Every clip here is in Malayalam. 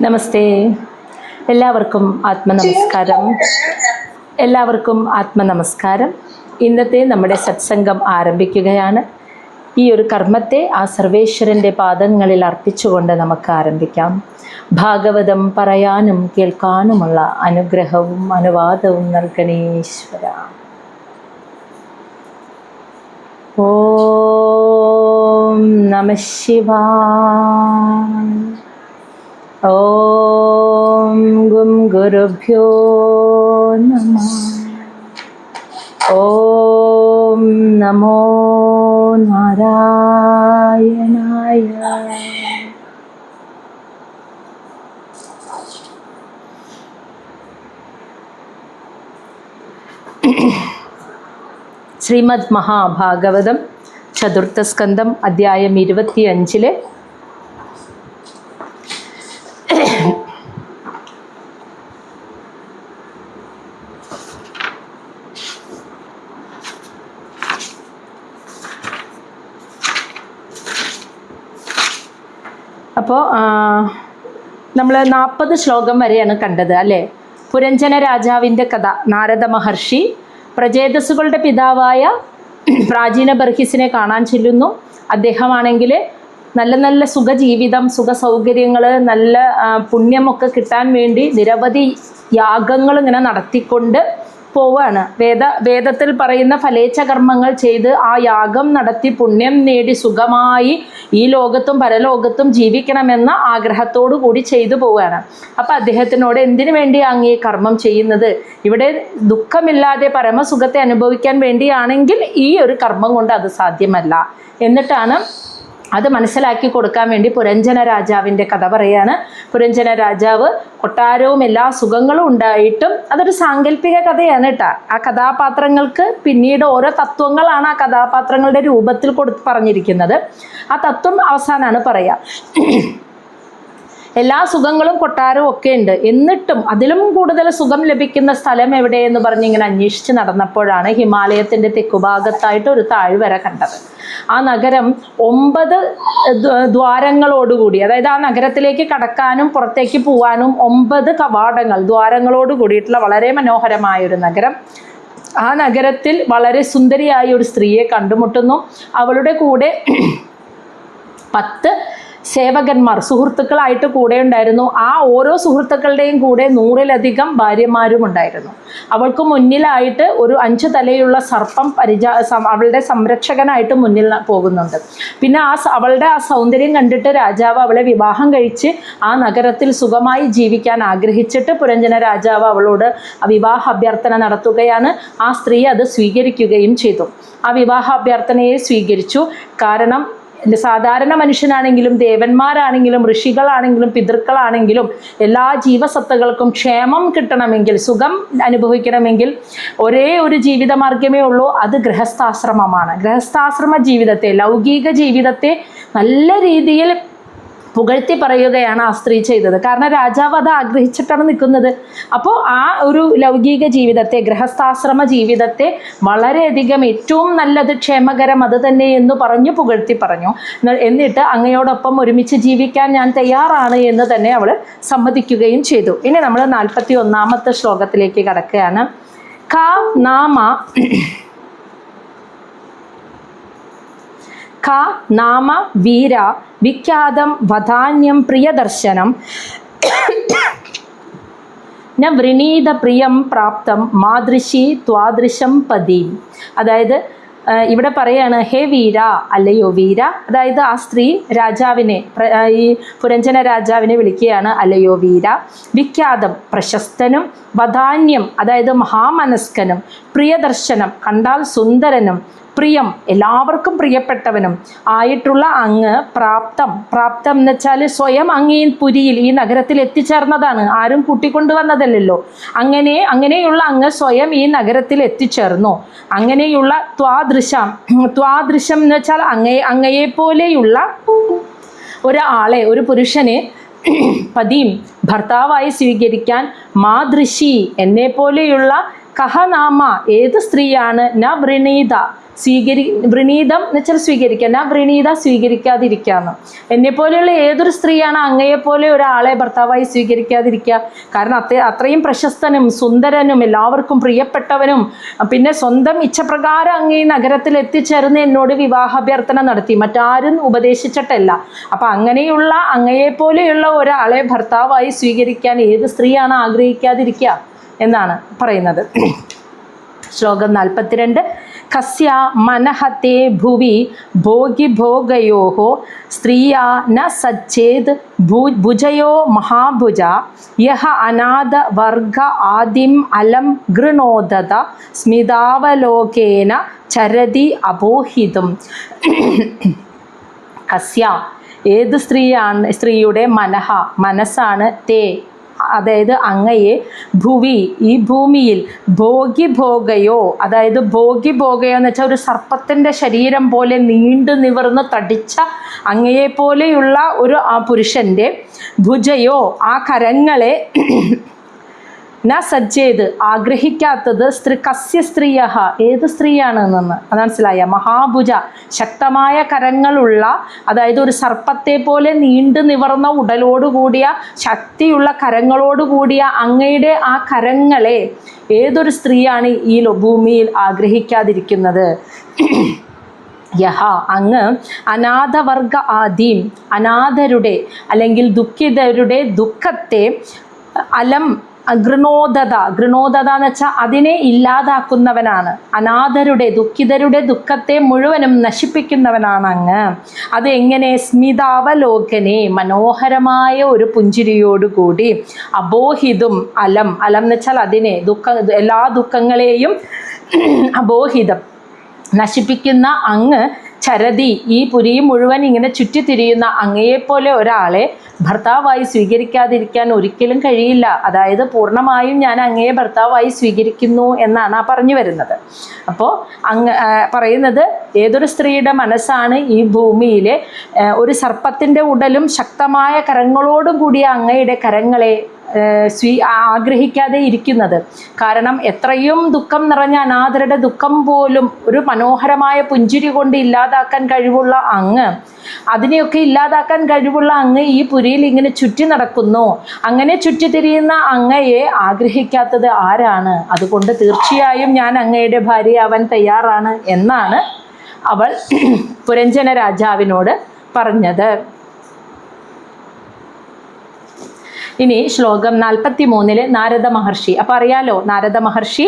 നമസ്തേ. എല്ലാവർക്കും ആത്മനമസ്കാരം. ഇന്നത്തെ നമ്മുടെ സത്സംഗം ആരംഭിക്കുകയാണ്. ഈ ഒരു കർമ്മത്തെ ആ സർവേശ്വരൻ്റെ പാദങ്ങളിൽ അർപ്പിച്ചുകൊണ്ട് നമുക്ക് ആരംഭിക്കാം. ഭാഗവതം പറയാനും കേൾക്കാനുമുള്ള അനുഗ്രഹവും അനുവാദവും നൽകണേശ്വര. ഓം നമഃ ശിവായ. ഓം ഗും ഗുരുഭ്യോ നമഃ. ഓം നമോ നാരായണായ. ശ്രീമദ് മഹാഭാഗവതം ചതുർത്ഥ സ്കന്ധം അധ്യായം 25 അപ്പോൾ നമ്മൾ 40 ശ്ലോകം വരെയാണ് കണ്ടത് അല്ലേ? പുരഞ്ജന രാജാവിൻ്റെ കഥ. നാരദ മഹർഷി പ്രചേതസ്സുകളുടെ പിതാവായ പ്രാചീന ബർഹിസിനെ കാണാൻ ചെല്ലുന്നു. അദ്ദേഹമാണെങ്കിൽ നല്ല നല്ല സുഖജീവിതം, സുഖ സൗകര്യങ്ങൾ, നല്ല പുണ്യമൊക്കെ കിട്ടാൻ വേണ്ടി നിരവധി യാഗങ്ങൾ ഇങ്ങനെ നടത്തിക്കൊണ്ട് പോവുകയാണ്. വേദത്തിൽ പറയുന്ന ഫലേച്ഛ കർമ്മങ്ങൾ ചെയ്ത് ആ യാഗം നടത്തി പുണ്യം നേടി സുഖമായി ഈ ലോകത്തും പരലോകത്തും ജീവിക്കണമെന്ന ആഗ്രഹത്തോടു കൂടി ചെയ്തു പോവുകയാണ്. അപ്പം അദ്ദേഹത്തിനോട് എന്തിനു വേണ്ടിയാണ് ഈ കർമ്മം ചെയ്യുന്നത്? ഇവിടെ ദുഃഖമില്ലാതെ പരമസുഖത്തെ അനുഭവിക്കാൻ വേണ്ടിയാണെങ്കിൽ ഈ ഒരു കർമ്മം കൊണ്ട് അത് സാധ്യമല്ല എന്നിട്ടാണ് അത് മനസ്സിലാക്കി കൊടുക്കാൻ വേണ്ടി പുരഞ്ജന രാജാവിൻ്റെ കഥ പറയാണ്. പുരഞ്ജന രാജാവ് കൊട്ടാരവും എല്ലാ സുഖങ്ങളും ഉണ്ടായിട്ടും അതൊരു സാങ്കല്പിക കഥയാണ് കേട്ടോ. ആ കഥാപാത്രങ്ങൾക്ക് പിന്നീട് ഓരോ തത്വങ്ങളാണ് ആ കഥാപാത്രങ്ങളുടെ രൂപത്തിൽ പറഞ്ഞിരിക്കുന്നത്. ആ തത്വം അവസാനമാണ് പറയുക. എല്ലാ സുഖങ്ങളും കൊട്ടാരവും ഒക്കെ ഉണ്ട്, എന്നിട്ടും അതിലും കൂടുതൽ സുഖം ലഭിക്കുന്ന സ്ഥലം എവിടെയെന്ന് പറഞ്ഞ് ഇങ്ങനെ അന്വേഷിച്ച് നടന്നപ്പോഴാണ് ഹിമാലയത്തിൻ്റെ തെക്കുഭാഗത്തായിട്ട് ഒരു താഴ്വര കണ്ടത്. ആ നഗരം 9 ദ്വാരങ്ങളോടുകൂടി, അതായത് ആ നഗരത്തിലേക്ക് കടക്കാനും പുറത്തേക്ക് പോകാനും 9 കവാടങ്ങൾ, ദ്വാരങ്ങളോട് കൂടിയിട്ടുള്ള വളരെ മനോഹരമായൊരു നഗരം. ആ നഗരത്തിൽ വളരെ സുന്ദരിയായ ഒരു സ്ത്രീയെ കണ്ടുമുട്ടുന്നു. അവളുടെ കൂടെ 10 സേവകന്മാർ സുഹൃത്തുക്കളായിട്ട് കൂടെ ഉണ്ടായിരുന്നു. ആ ഓരോ സുഹൃത്തുക്കളുടെയും കൂടെ 100-ലധികം ഭാര്യമാരും ഉണ്ടായിരുന്നു. അവൾക്ക് മുന്നിലായിട്ട് ഒരു 5 തലയുള്ള സർപ്പം അവളുടെ സംരക്ഷകനായിട്ട് മുന്നിൽ പോകുന്നുണ്ട്. പിന്നെ അവളുടെ ആ സൗന്ദര്യം കണ്ടിട്ട് രാജാവ് അവളെ വിവാഹം കഴിച്ച് ആ നഗരത്തിൽ സുഖമായി ജീവിക്കാൻ ആഗ്രഹിച്ചിട്ട് പുരഞ്ജന രാജാവ് അവളോട് വിവാഹ അഭ്യർത്ഥന നടത്തുകയാണ്. ആ സ്ത്രീ അത് സ്വീകരിക്കുകയും ചെയ്തു. ആ വിവാഹ അഭ്യർത്ഥനയെ സ്വീകരിച്ചു. കാരണം സാധാരണ മനുഷ്യനാണെങ്കിലും ദേവന്മാരാണെങ്കിലും ഋഷികളാണെങ്കിലും പിതൃക്കളാണെങ്കിലും എല്ലാ ജീവസത്തകൾക്കും ക്ഷേമം കിട്ടണമെങ്കിൽ, സുഖം അനുഭവിക്കണമെങ്കിൽ ഒരേ ഒരു ജീവിതമാർഗമേ ഉള്ളൂ. അത് ഗൃഹസ്ഥാശ്രമമാണ്. ഗൃഹസ്ഥാശ്രമ ജീവിതത്തെ, ലൗകിക ജീവിതത്തെ നല്ല രീതിയിൽ പുകഴ്ത്തി പറയുകയാണ് ആ സ്ത്രീ ചെയ്തത്. കാരണം രാജാവ് അത് ആഗ്രഹിച്ചിട്ടാണ് നിൽക്കുന്നത്. അപ്പോൾ ആ ഒരു ലൗകിക ജീവിതത്തെ, ഗൃഹസ്ഥാശ്രമ ജീവിതത്തെ വളരെയധികം ഏറ്റവും നല്ലത്, ക്ഷേമകരം അത് തന്നെ എന്ന് പറഞ്ഞു പുകഴ്ത്തി പറഞ്ഞു. എന്നിട്ട് അങ്ങയോടൊപ്പം ഒരുമിച്ച് ജീവിക്കാൻ ഞാൻ തയ്യാറാണ് എന്ന് തന്നെ അവൾ സമ്മതിക്കുകയും ചെയ്തു. ഇനി നമ്മൾ 41-ാമത്തെ ശ്ലോകത്തിലേക്ക് കടക്കുകയാണ്. നാമ വീര വിഖ്യാതം വധാന്യം പ്രിയദർശനം ന വൃണീത പ്രിയം പ്രാപ്തം മാതൃശി ത്വാദൃശം പതി. അതായത് ഇവിടെ പറയാണ്, ഹേ വീര, അല്ലയോ വീര. അതായത് ആ സ്ത്രീ രാജാവിനെ, ഈ പുരഞ്ജന രാജാവിനെ വിളിക്കുകയാണ്, അല്ലയോ വീര. വിഖ്യാതം, പ്രശസ്തനും, വധാന്യം, അതായത് മഹാമനസ്കനും, പ്രിയദർശനം, കണ്ടാൽ സുന്ദരനും, പ്രിയം, എല്ലാവർക്കും പ്രിയപ്പെട്ടവനും ആയിട്ടുള്ള അങ്ങ് പ്രാപ്തം എന്ന് വെച്ചാൽ സ്വയം അങ്ങ് ഈ പുരിയിൽ, ഈ നഗരത്തിൽ എത്തിച്ചേർന്നതാണ്. ആരും കൂട്ടിക്കൊണ്ടുവന്നതല്ലല്ലോ. അങ്ങനെയുള്ള അങ്ങ് സ്വയം ഈ നഗരത്തിൽ എത്തിച്ചേർന്നു. അങ്ങനെയുള്ള ത്വാദൃശം എന്ന് വെച്ചാൽ അങ്ങയെപ്പോലെയുള്ള ഒരാളെ, ഒരു പുരുഷനെ പതിയും ഭർത്താവായി സ്വീകരിക്കാൻ മാതൃശി, എന്നെപ്പോലെയുള്ള കഹ നാമ ഏത് സ്ത്രീയാണ് ന വൃണീത വൃണീതം എന്ന് വെച്ചാൽ സ്വീകരിക്കുക, ന വൃണീത സ്വീകരിക്കാതിരിക്കാന്ന്. എന്നെപ്പോലെയുള്ള ഏതൊരു സ്ത്രീയാണ് അങ്ങയെപ്പോലെ ഒരാളെ ഭർത്താവായി സ്വീകരിക്കാതിരിക്കുക? കാരണം അത്രയും പ്രശസ്തനും സുന്ദരനും എല്ലാവർക്കും പ്രിയപ്പെട്ടവനും, പിന്നെ സ്വന്തം ഇച്ഛപ്രകാരം അങ്ങേ നഗരത്തിൽ എത്തിച്ചേർന്ന് എന്നോട് വിവാഹാഭ്യർത്ഥന നടത്തി, മറ്റാരും ഉപദേശിച്ചിട്ടല്ല. അപ്പം അങ്ങനെയുള്ള അങ്ങയെപ്പോലെയുള്ള ഒരാളെ ഭർത്താവായി സ്വീകരിക്കാൻ ഏത് സ്ത്രീയാണ് ആഗ്രഹിക്കാതിരിക്കുക എന്നാണ് പറയുന്നത്. ശ്ലോകം 42. കസ്യ മനഹത്തെ ഭുവി ഭോഗിഭോഗയോഃ സ്ത്രീയാ ന സജ്ജേത് ഭുജയോ മഹാഭുജ യഹ അനാഥ വർഗ ആദിം അലം ഗൃണോദത സ്മിതാവലോകേന ചരതി അപോഹിതം. കസ്യ ഏത് സ്ത്രീയുടെ മനസ്സാണ് തേ അതായത് അങ്ങയെ ഭുവി ഈ ഭൂമിയിൽ ഭോഗിഭോഗയോ അതായത് ഭോഗിഭോഗയോ എന്ന് വെച്ചാൽ ഒരു സർപ്പത്തിൻ്റെ ശരീരം പോലെ നീണ്ടു നിവർന്ന് തടിച്ച അങ്ങയെപ്പോലെയുള്ള ഒരു ആ പുരുഷൻ്റെ ഭുജയോ ആ കരങ്ങളെ ന സജ്ജേത് ആഗ്രഹിക്കാത്തത് കസ്യ സ്ത്രീയ ഏത് സ്ത്രീയാണ് എന്ന് അത് മനസ്സിലായ. മഹാഭുജ ശക്തമായ കരങ്ങളുള്ള അതായത് ഒരു സർപ്പത്തെ പോലെ നീണ്ടു നിവർന്ന ഉടലോടുകൂടിയ ശക്തിയുള്ള കരങ്ങളോടുകൂടിയ അങ്ങയുടെ ആ കരങ്ങളെ ഏതൊരു സ്ത്രീയാണ് ഈ ഭൂമിയിൽ ആഗ്രഹിക്കാതിരിക്കുന്നത്? യഹ അങ്ങ് അനാഥവർഗ ആദീം അനാഥരുടെ അല്ലെങ്കിൽ ദുഃഖിതരുടെ ദുഃഖത്തെ അലം ഗൃണോദത എന്ന് വെച്ചാൽ അതിനെ ഇല്ലാതാക്കുന്നവനാണ്. അനാഥരുടെ ദുഃഖിതരുടെ ദുഃഖത്തെ മുഴുവനും നശിപ്പിക്കുന്നവനാണ് അങ്ങ്. അത് എങ്ങനെ? സ്മിതാവലോകനെ മനോഹരമായ ഒരു പുഞ്ചിരിയോടുകൂടി അബോഹിതും അലം എന്ന് വെച്ചാൽ അതിനെ എല്ലാ ദുഃഖങ്ങളെയും അബോഹിതം നശിപ്പിക്കുന്ന അങ്ങ് ചരതി ഈ പുരി മുഴുവൻ ഇങ്ങനെ ചുറ്റിത്തിരിയുന്ന അങ്ങയെപ്പോലെ ഒരാളെ ഭർത്താവായി സ്വീകരിക്കാതിരിക്കാൻ ഒരിക്കലും കഴിയില്ല. അതായത് പൂർണ്ണമായും ഞാൻ അങ്ങയെ ഭർത്താവായി സ്വീകരിക്കുന്നു എന്നാണ് പറഞ്ഞു വരുന്നത്. അപ്പോൾ പറയുന്നത് ഏതൊരു സ്ത്രീയുടെ മനസ്സാണ് ഈ ഭൂമിയിലെ ഒരു സർപ്പത്തിൻ്റെ ഉടലും ശക്തമായ കരങ്ങളോടും കൂടിയ അങ്ങയുടെ കരങ്ങളെ ആഗ്രഹിക്കാതെ ഇരിക്കുന്നത്. കാരണം എത്രയും ദുഃഖം നിറഞ്ഞ അനാഥരുടെ ദുഃഖം പോലും ഒരു മനോഹരമായ പുഞ്ചിരി കൊണ്ട് ഇല്ലാതാക്കാൻ കഴിവുള്ള അങ്ങ്, അതിനെയൊക്കെ ഇല്ലാതാക്കാൻ കഴിവുള്ള അങ്ങ് ഈ പുരിയിൽ ഇങ്ങനെ ചുറ്റി നടക്കുന്നു. അങ്ങനെ ചുറ്റിത്തിരിയുന്ന അങ്ങയെ ആഗ്രഹിക്കാത്തത് ആരാണ്? അതുകൊണ്ട് തീർച്ചയായും ഞാൻ അങ്ങയുടെ ഭാര്യയാവാൻ തയ്യാറാണ് എന്നാണ് അവൾ പുരഞ്ജന രാജാവിനോട് പറഞ്ഞത്. ഇനി ശ്ലോകം 43 നാരദ മഹർഷി. അപ്പം അറിയാലോ, നാരദ മഹർഷി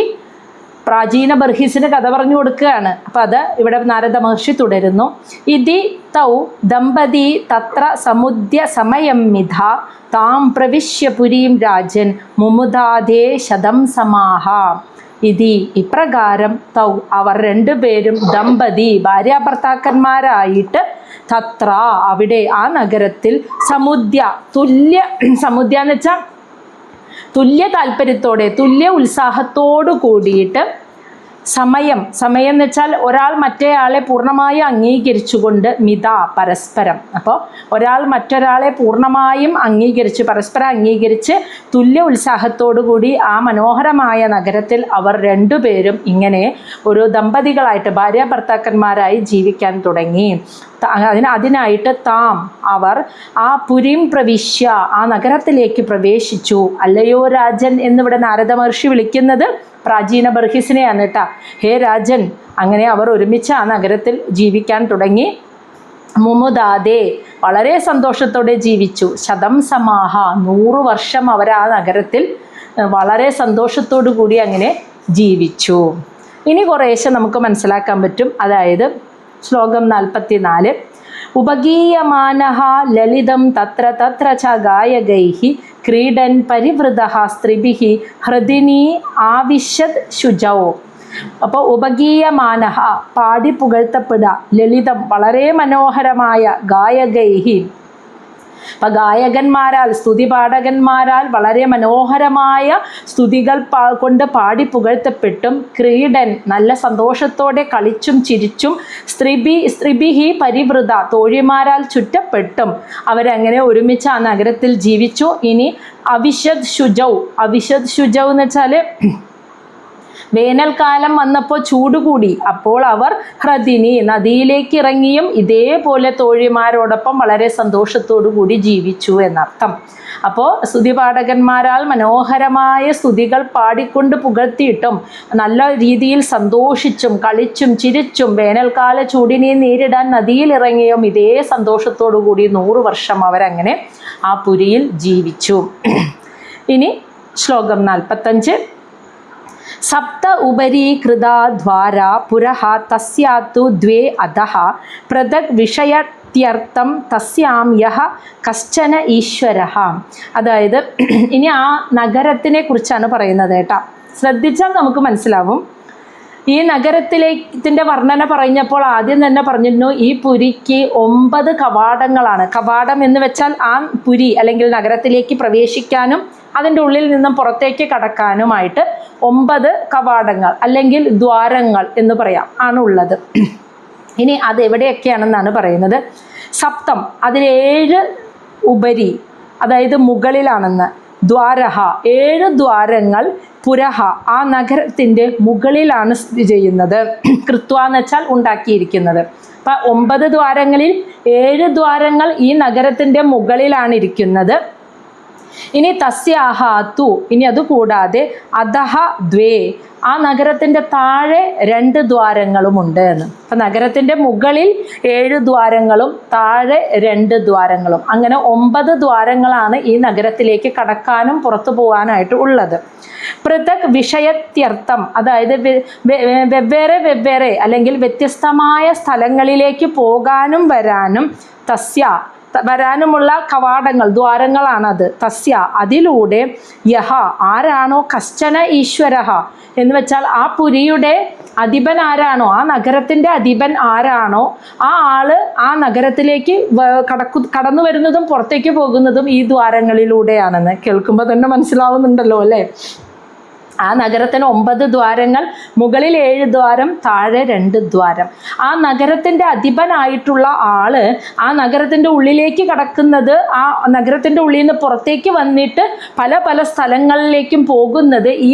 പ്രാചീന ബർഹിസിന് കഥ പറഞ്ഞു കൊടുക്കുകയാണ്. അപ്പം അത് ഇവിടെ നാരദ മഹർഷി തുടരുന്നു. ഇതി തൗ ദമ്പതി തത്ര സമുദ്യ സമയം മിഥ താം പ്രവിശ്യ പുരീം രാജൻ മുമുദാദേ ശതം സമാഹ. ഇതി ഇപ്രകാരം തൗ അവർ രണ്ടുപേരും ദമ്പതി ഭാര്യാഭർത്താക്കന്മാരായിട്ട് തത്ര അവിടെ ആ നഗരത്തിൽ സമുദ്യ എന്ന് വെച്ചാൽ തുല്യ താല്പര്യത്തോടെ തുല്യ ഉത്സാഹത്തോടു കൂടിയിട്ട് സമയം എന്ന് വെച്ചാൽ ഒരാൾ മറ്റേയാളെ പൂർണ്ണമായും അംഗീകരിച്ചുകൊണ്ട് മിത പരസ്പരം. അപ്പോൾ ഒരാൾ മറ്റൊരാളെ പൂർണ്ണമായും പരസ്പരം അംഗീകരിച്ച് തുല്യ ഉത്സാഹത്തോടു കൂടി ആ മനോഹരമായ നഗരത്തിൽ അവർ രണ്ടുപേരും ഇങ്ങനെ ഒരു ദമ്പതികളായിട്ട് ഭാര്യാഭർത്താക്കന്മാരായി ജീവിക്കാൻ തുടങ്ങി. അതിനായിട്ട് അവർ ആ പുരീം പ്രവിശ്യ ആ നഗരത്തിലേക്ക് പ്രവേശിച്ചു. അല്ലയോ രാജൻ എന്നിവിടെ നാരദ മഹർഷി വിളിക്കുന്നത് പ്രാചീന ബർഹിസിനെയാണ് കേട്ടോ. ഹേ രാജൻ, അങ്ങനെ അവർ ഒരുമിച്ച് ആ നഗരത്തിൽ ജീവിക്കാൻ തുടങ്ങി. മുമുദാദേ വളരെ സന്തോഷത്തോടെ ജീവിച്ചു. ശതം സമാഹ 100 വർഷം അവർ ആ നഗരത്തിൽ വളരെ സന്തോഷത്തോടു കൂടി അങ്ങനെ ജീവിച്ചു. ഇനി കുറേശ്ശെ നമുക്ക് മനസ്സിലാക്കാൻ പറ്റും. അതായത് ശ്ലോകം 44 ഉപഗീയമാനഃ ലളിതം തത്ര തത്ര ച ഗായകൈഃ ക്രീഡൻ പരിവൃതഃ സ്ത്രീഭിഃ ഹൃദിനി ആവിശത് ശുചൗ. അപ്പോൾ ഉപഗീയമാനഃ പാടി പുകഴ്ത്തപ്പെടുക, ലളിതം വളരെ മനോഹരമായ, ഗായകൈഃ അപ്പം ഗായകന്മാരാൽ സ്തുതിപാഠകന്മാരാൽ വളരെ മനോഹരമായ സ്തുതികൾ കൊണ്ട് പാടി പുകഴ്ത്തപ്പെട്ടും ക്രീഡൻ നല്ല സന്തോഷത്തോടെ കളിച്ചും ചിരിച്ചും സ്ത്രീഭിഹി പരിവൃത തോഴിമാരാൽ ചുറ്റപ്പെട്ടും അവരങ്ങനെ ഒരുമിച്ച് ആ നഗരത്തിൽ ജീവിച്ചു. ഇനി അവിശദ് ശുചൗ എന്ന് വെച്ചാൽ വേനൽക്കാലം വന്നപ്പോൾ ചൂട് കൂടി. അപ്പോൾ അവർ ഹ്രദിനി നദിയിലേക്ക് ഇറങ്ങിയും ഇതേപോലെ തോഴിമാരോടൊപ്പം വളരെ സന്തോഷത്തോടു കൂടി ജീവിച്ചു എന്നർത്ഥം. അപ്പോൾ സ്തുതിപാഠകന്മാരാൽ മനോഹരമായ സ്തുതികൾ പാടിക്കൊണ്ട് പുകഴ്ത്തിയിട്ടും നല്ല രീതിയിൽ സന്തോഷിച്ചും കളിച്ചും ചിരിച്ചും വേനൽക്കാല ചൂടിനെ നേരിടാൻ നദിയിലിറങ്ങിയും ഇതേ സന്തോഷത്തോടു കൂടി 100 വർഷം അവരങ്ങനെ ആ പുരിയിൽ ജീവിച്ചു. ഇനി ശ്ലോകം 45. സപ്ത ഉപരീകൃതാദ്വാര പുരഃ തസ്യാതു ദ്വേ അധഃ പൃഥക് വിഷയത്യർത്ഥം തസ്യാം യഃ കശ്ചന ഈശ്വരഃ. അതായത് ഇനി ആ നഗരത്തിനെ കുറിച്ചാണ് പറയുന്നത് കേട്ടോ. ശ്രദ്ധിച്ചാൽ നമുക്ക് മനസ്സിലാവും. ഈ നഗരത്തിൻ്റെ വർണ്ണന പറഞ്ഞപ്പോൾ ആദ്യം തന്നെ പറഞ്ഞിരുന്നു ഈ പുരിക്ക് 9 കവാടങ്ങളാണ്. കവാടം എന്ന് വെച്ചാൽ ആ പുരി അല്ലെങ്കിൽ നഗരത്തിലേക്ക് പ്രവേശിക്കാനും അതിൻ്റെ ഉള്ളിൽ നിന്നും പുറത്തേക്ക് കടക്കാനുമായിട്ട് 9 കവാടങ്ങൾ അല്ലെങ്കിൽ ദ്വാരങ്ങൾ എന്ന് പറയാം ആണുള്ളത്. ഇനി അതെവിടെയൊക്കെയാണെന്നാണ് പറയുന്നത്. സപ്തം അതിൽ 7 ഉപരി അതായത് മുകളിലാണെന്ന്. ദ്വാരഹ 7 ദ്വാരങ്ങൾ പുരഹ ആ നഗരത്തിൻ്റെ മുകളിലാണ് സ്ഥിതി ചെയ്യുന്നത്. കൃത്വ എന്ന് വെച്ചാൽ ഉണ്ടാക്കിയിരിക്കുന്നത്. അപ്പം 9 ദ്വാരങ്ങളിൽ 7 ദ്വാരങ്ങൾ ഈ നഗരത്തിൻ്റെ മുകളിലാണ് ഇരിക്കുന്നത്. ഇനി തസ്യാഹാത്തു ഇനി അതുകൂടാതെ അധഃ ദ്വേ ആ നഗരത്തിൻ്റെ താഴെ 2 ദ്വാരങ്ങളുമുണ്ട് എന്ന്. അപ്പം നഗരത്തിൻ്റെ മുകളിൽ 7 ദ്വാരങ്ങളും താഴെ 2 ദ്വാരങ്ങളും അങ്ങനെ 9 ദ്വാരങ്ങളാണ് ഈ നഗരത്തിലേക്ക് കടക്കാനും പുറത്തു പോകാനായിട്ട് ഉള്ളത്. പൃഥക് വിഷയത്യർത്ഥം അതായത് വെവ്വേറെ അല്ലെങ്കിൽ വ്യത്യസ്തമായ സ്ഥലങ്ങളിലേക്ക് പോകാനും വരാനുമുള്ള കവാടങ്ങൾ ദ്വാരങ്ങളാണത്. തസ്യ അതിലൂടെ യഹ ആരാണോ കശ്ചന ഈശ്വരഃ എന്ന് വെച്ചാൽ ആ പുരിയുടെ അധിപൻ ആരാണോ ആ നഗരത്തിൻ്റെ അധിപൻ ആരാണോ ആ ആള് ആ നഗരത്തിലേക്ക് കടന്നു വരുന്നതും പുറത്തേക്ക് പോകുന്നതും ഈ ദ്വാരങ്ങളിലൂടെയാണെന്ന് കേൾക്കുമ്പോൾ തന്നെ മനസ്സിലാവുന്നുണ്ടല്ലോ അല്ലേ. ആ നഗരത്തിന് 9 ദ്വാരങ്ങൾ, മുകളിൽ 7 ദ്വാരം, താഴെ 2 ദ്വാരം. ആ നഗരത്തിൻ്റെ അധിപനായിട്ടുള്ള ആള് ആ നഗരത്തിൻ്റെ ഉള്ളിലേക്ക് കടക്കുന്നത് ആ നഗരത്തിൻ്റെ ഉള്ളിൽ നിന്ന് പുറത്തേക്ക് വന്നിട്ട് പല സ്ഥലങ്ങളിലേക്കും പോകുന്നത് ഈ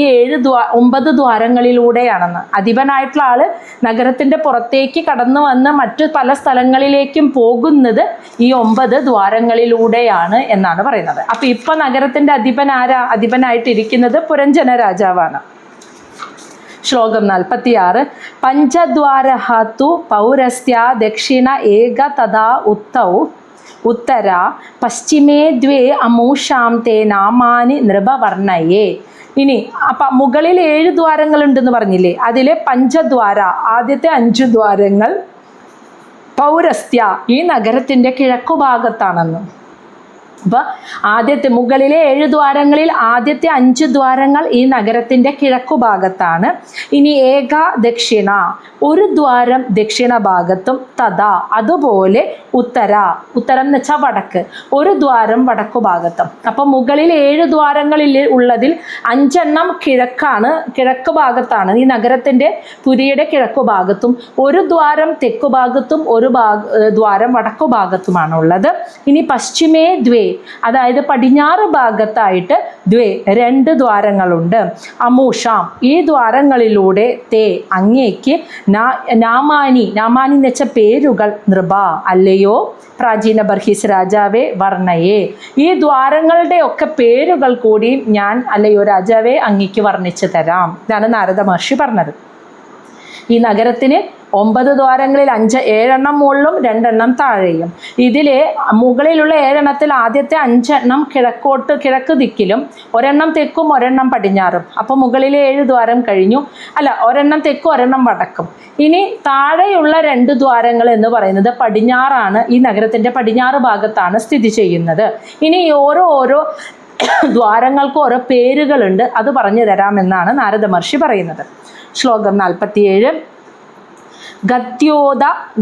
9 ദ്വാരങ്ങളിലൂടെയാണെന്ന്. അധിപനായിട്ടുള്ള ആള് നഗരത്തിൻ്റെ പുറത്തേക്ക് കടന്നു വന്ന് മറ്റു പല സ്ഥലങ്ങളിലേക്കും പോകുന്നത് ഈ 9 ദ്വാരങ്ങളിലൂടെയാണ് എന്നാണ് പറയുന്നത്. അപ്പം ഇപ്പം നഗരത്തിൻ്റെ അധിപനായിട്ടിരിക്കുന്നത് പുരഞ്ജന രാജാവ്. ശ്ലോകം 46. പഞ്ചദ്വാരഃ തു പൗരസ്യ ദക്ഷിണ ഏക തഥാ ഉത്തര പശ്ചിമേ ദ്വേ അമൂഷാം തേ നാമാനി നൃപവർണ്ണയേ. ഇനി അപ്പം മുകളിൽ 7 ദ്വാരങ്ങളുണ്ടെന്ന് പറഞ്ഞില്ലേ, അതിൽ പഞ്ചദ്വാര ആദ്യത്തെ 5 ദ്വാരങ്ങൾ പൗരസ്ത്യ ഈ നഗരത്തിൻ്റെ കിഴക്കുഭാഗത്താണെന്ന്. അപ്പം ആദ്യത്തെ മുകളിലെ 7 ദ്വാരങ്ങളിൽ ആദ്യത്തെ 5 ദ്വാരങ്ങൾ ഈ നഗരത്തിൻ്റെ കിഴക്കുഭാഗത്താണ്. ഇനി ഏക ദക്ഷിണ ഒരു ദ്വാരം ദക്ഷിണ ഭാഗത്തും തഥാ അതുപോലെ ഉത്തരം എന്ന് വെച്ചാൽ വടക്ക് ഒരു ദ്വാരം വടക്കു ഭാഗത്തും. അപ്പം മുകളിൽ 7 ദ്വാരങ്ങളിൽ ഉള്ളതിൽ 5 എണ്ണം കിഴക്ക് ഭാഗത്താണ് ഈ നഗരത്തിൻ്റെ പുരിയുടെ കിഴക്കു ഭാഗത്തും, ഒരു ദ്വാരം തെക്കു ഭാഗത്തും ഒരു ദ്വാരം വടക്കു ഭാഗത്തുമാണ് ഉള്ളത്. ഇനി പശ്ചിമേ ദ്വേ അതായത് പടിഞ്ഞാറ് ഭാഗത്തായിട്ട് 2 ദ്വാരങ്ങളുണ്ട്. അമൂഷാം ഈ ദ്വാരങ്ങളിലൂടെ തേ അങ്ങേക്ക് നാമാനി എന്ന് വെച്ച പേരുകൾ നൃപ അല്ലയോ പ്രാചീന ബർഹീസ് രാജാവേ വർണ്ണയേ ഈ ദ്വാരങ്ങളുടെ ഒക്കെ പേരുകൾ കൂടി ഞാൻ അല്ലയോ രാജാവേ അങ്ങേക്ക് വർണ്ണിച്ചു തരാം. ഇതാണ് നാരദ മഹർഷി പറഞ്ഞത്. ഈ നഗരത്തിന് 9 ദ്വാരങ്ങളിൽ 7 എണ്ണം മുകളിലും 2 എണ്ണം താഴെയും. ഇതിലെ മുകളിലുള്ള 7 എണ്ണത്തിൽ ആദ്യത്തെ 5 എണ്ണം കിഴക്ക് ദിക്കിലും 1 എണ്ണം തെക്കും 1 എണ്ണം പടിഞ്ഞാറും. അപ്പോൾ മുകളിലെ 7 ദ്വാരം കഴിഞ്ഞു. 1 എണ്ണം തെക്കും 1 എണ്ണം വടക്കും. ഇനി താഴെയുള്ള 2 ദ്വാരങ്ങൾ എന്ന് പറയുന്നത് പടിഞ്ഞാറാണ്. ഈ നഗരത്തിൻ്റെ പടിഞ്ഞാറ് ഭാഗത്താണ് സ്ഥിതി ചെയ്യുന്നത്. ഇനി ഓരോ ദ്വാരങ്ങൾക്ക് ഓരോ പേരുകളുണ്ട്, അത് പറഞ്ഞു തരാമെന്നാണ് നാരദ മഹർഷി പറയുന്നത്. ശ്ലോകം 47.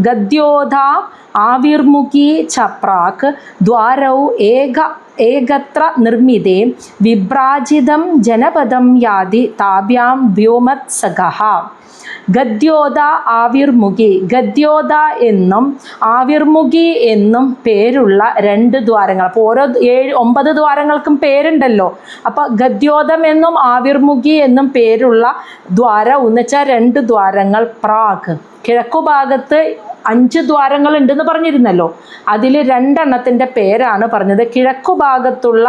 ഗദ്യോധ ആവിർമുഖി ച പ്രാക് ദ്വാരൗ ഏകത്ര നിർമ്മിതേ വിഭ്രാജിതം ജനപദം യാതി താഭ്യാം വ്യോമത്സഖഃ. ഗദ്യോത ആവിർമുഖി, ഗദ്യോത എന്നും ആവിർമുഖി എന്നും പേരുള്ള 2 ദ്വാരങ്ങൾ. അപ്പോൾ ഓരോ 9 ദ്വാരങ്ങൾക്കും പേരുണ്ടല്ലോ. അപ്പോൾ ഗദ്യോതം എന്നും ആവിർമുഖി എന്നും പേരുള്ള ദ്വാരം എന്ന് വെച്ചാൽ 2 ദ്വാരങ്ങൾ. പ്രാഗ്, കിഴക്കുഭാഗത്ത് 5 ദ്വാരങ്ങൾ ഉണ്ടെന്ന് പറഞ്ഞിരുന്നല്ലോ. അതിൽ 2 എണ്ണത്തിൻ്റെ പേരാണ് പറഞ്ഞത്. കിഴക്കുഭാഗത്തുള്ള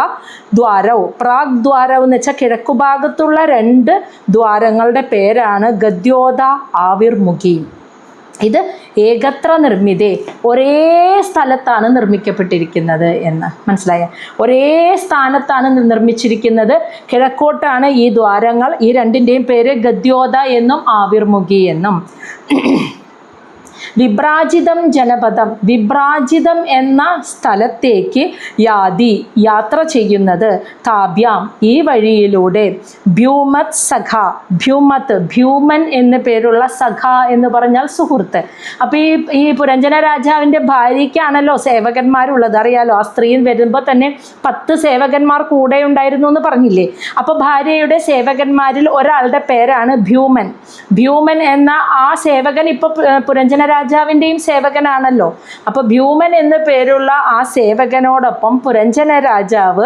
ദ്വാരവും പ്രാഗ് ദ്വാരവും എന്ന് വെച്ചാൽ കിഴക്കുഭാഗത്തുള്ള 2 ദ്വാരങ്ങളുടെ പേരാണ് ഗദ്യോത ആവിർമുഖി. ഇത് ഏകത്ര നിർമ്മിതേ, ഒരേ സ്ഥലത്താണ് നിർമ്മിക്കപ്പെട്ടിരിക്കുന്നത് എന്ന് മനസ്സിലായ. ഒരേ സ്ഥാനത്താണ് നിർമ്മിച്ചിരിക്കുന്നത്. കിഴക്കോട്ടാണ് ഈ ദ്വാരങ്ങൾ. ഈ 2ൻ്റെയും പേര് ഗദ്യോത എന്നും ആവിർമുഖി എന്നും. വിഭ്രാജിതം ജനപദം, വിഭ്രാജിതം എന്ന സ്ഥലത്തേക്ക് യാത്ര ചെയ്യുന്നത്. താഭ്യാം ഈ വഴിയിലൂടെ. ഭ്യൂമത് സഖ, ഭ്യൂമത്ത് ഭ്യൂമൻ എന്ന് പേരുള്ള സഖ എന്ന് പറഞ്ഞാൽ സുഹൃത്ത്. അപ്പോൾ ഈ പുരഞ്ജന രാജാവിൻ്റെ ഭാര്യയ്ക്കാണല്ലോ സേവകന്മാരുള്ളത്, അറിയാലോ. ആ സ്ത്രീ വരുമ്പോൾ തന്നെ 10 സേവകന്മാർ കൂടെ ഉണ്ടായിരുന്നു എന്ന് പറഞ്ഞില്ലേ. അപ്പോൾ ഭാര്യയുടെ സേവകന്മാരിൽ ഒരാളുടെ പേരാണ് ഭ്യൂമൻ. ഭ്യൂമൻ എന്ന ആ സേവകൻ ഇപ്പോൾ പുരഞ്ജന രാജാവിൻ്റെയും സേവകനാണല്ലോ. അപ്പോൾ ഭ്യൂമൻ എന്ന പേരുള്ള ആ സേവകനോടൊപ്പം പുരഞ്ജന രാജാവ്